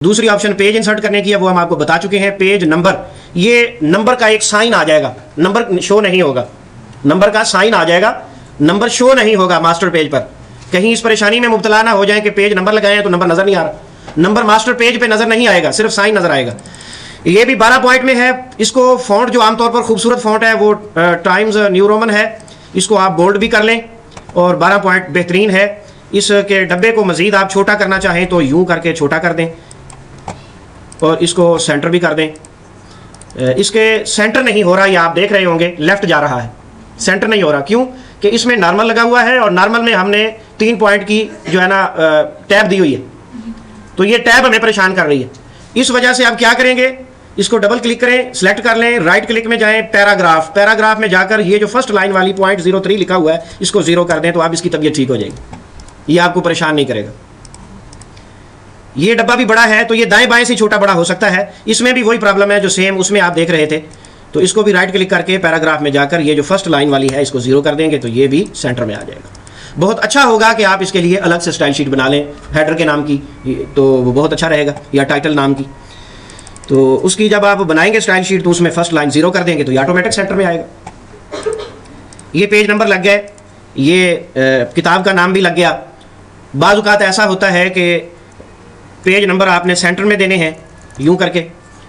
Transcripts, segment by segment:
दूसरी option page insert करने की है, वो हम आपको बता चुके हैं। पेज नंबर, ये नंबर का एक साइन आ जाएगा, नंबर शो नहीं होगा, नंबर का साइन आ जाएगा, नंबर शो नहीं होगा मास्टर पेज पर। कहीं इस परेशानी में मुब्तला ना हो जाए कि पेज नंबर लगाए हैं तो नंबर नजर नहीं आ रहा, नंबर मास्टर पेज पे नजर नहीं आएगा, सिर्फ साइन नजर आएगा। ये भी 12 पॉइंट में है। इसको फॉन्ट जो आमतौर पर खूबसूरत फॉन्ट है वो टाइम्स न्यू रोमन है, इसको आप बोल्ड भी कर लें और 12 पॉइंट बेहतरीन है। इसके डब्बे को मजीद आप छोटा करना चाहें तो यूं करके छोटा कर दें और इसको सेंटर भी कर दें। इसके सेंटर नहीं हो रहा, ये आप देख रहे होंगे लेफ्ट जा रहा है, सेंटर नहीं हो रहा। क्यों? कि इसमें नॉर्मल लगा हुआ है और नॉर्मल में हमने 3 पॉइंट की जो है ना टैब दी हुई है, तो ये टैब हमें परेशान कर रही है। इस वजह से आप क्या करेंगे, इसको डबल क्लिक करें, सिलेक्ट कर लें, राइट क्लिक में जाएं, पैराग्राफ, पैराग्राफ में जाकर ये जो फर्स्ट लाइन वाली .03 लिखा हुआ है इसको 0 कर दें तो आप इसकी तबीयत ठीक हो जाएगी, ये आपको परेशान नहीं करेगा। ये डब्बा भी बड़ा है तो ये दाएं बाएं से छोटा बड़ा हो सकता है, इसमें भी वही प्रॉब्लम है जो सेम उसमें आप देख रहे थे। तो इसको भी राइट क्लिक करके पैराग्राफ में जाकर ये जो फर्स्ट लाइन वाली है इसको 0 कर देंगे तो ये भी सेंटर में आ जाएगा। बहुत अच्छा होगा कि आप इसके लिए अलग से स्टाइल शीट बना लें हेडर के नाम की, तो वो बहुत अच्छा रहेगा, या टाइटल नाम की। तो उसकी जब आप बनाएंगे स्टाइल शीट तो उसमें फर्स्ट लाइन 0 कर देंगे तो ये ऑटोमेटिक सेंटर में आएगा। ये पेज नंबर लग गए, ये किताब का नाम भी लग गया। बाज़ औक़ात ऐसा होता है कि पेज नंबर आपने सेंटर में देने हैं यूं करके,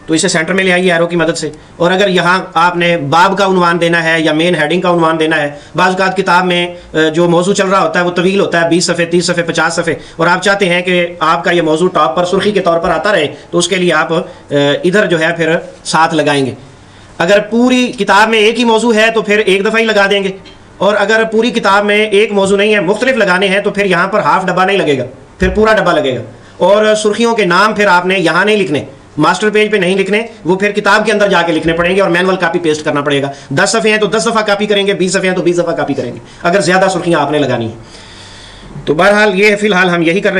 तो इसे सेंटर में ले आइए एरो की मदद से। और अगर यहाँ आपने बाब का उन्वान देना है या मेन हेडिंग का उन्वान देना है, बाज़ औक़ात किताब में जो मौजू चल रहा होता है वो तवील होता है, 20 सफ़े, 30 सफ़े, 50 सफ़े, और आप चाहते हैं कि आपका ये मौजू टॉप पर सुर्खी के तौर पर आता रहे, तो उसके लिए आप इधर जो है फिर साथ लगाएंगे। अगर पूरी किताब में एक ही मौजू है तो फिर एक दफ़ा ही लगा देंगे, और अगर पूरी किताब में एक मौजू नहीं है, मुख्तलिफ लगाने हैं, तो फिर यहाँ पर हाफ डब्बा नहीं लगेगा, फिर पूरा डब्बा लगेगा। और सुर्खियों के नाम फिर आपने यहाँ नहीं लिखने, मास्टर पेज पे नहीं लिखने, वो फिर किताब के अंदर जाके लिखने पड़ेंगे और मैनुअल कॉपी पेस्ट करना पड़ेगा। 10 सफ़े हैं तो 10 दफ़ा कॉपी करेंगे, 20 सफ़े हैं तो 20 दफ़ा कॉपी करेंगे, अगर ज़्यादा सुर्खियाँ आपने लगानी है। तो बहरहाल ये फ़िलहाल हम यही कर रहे हैं।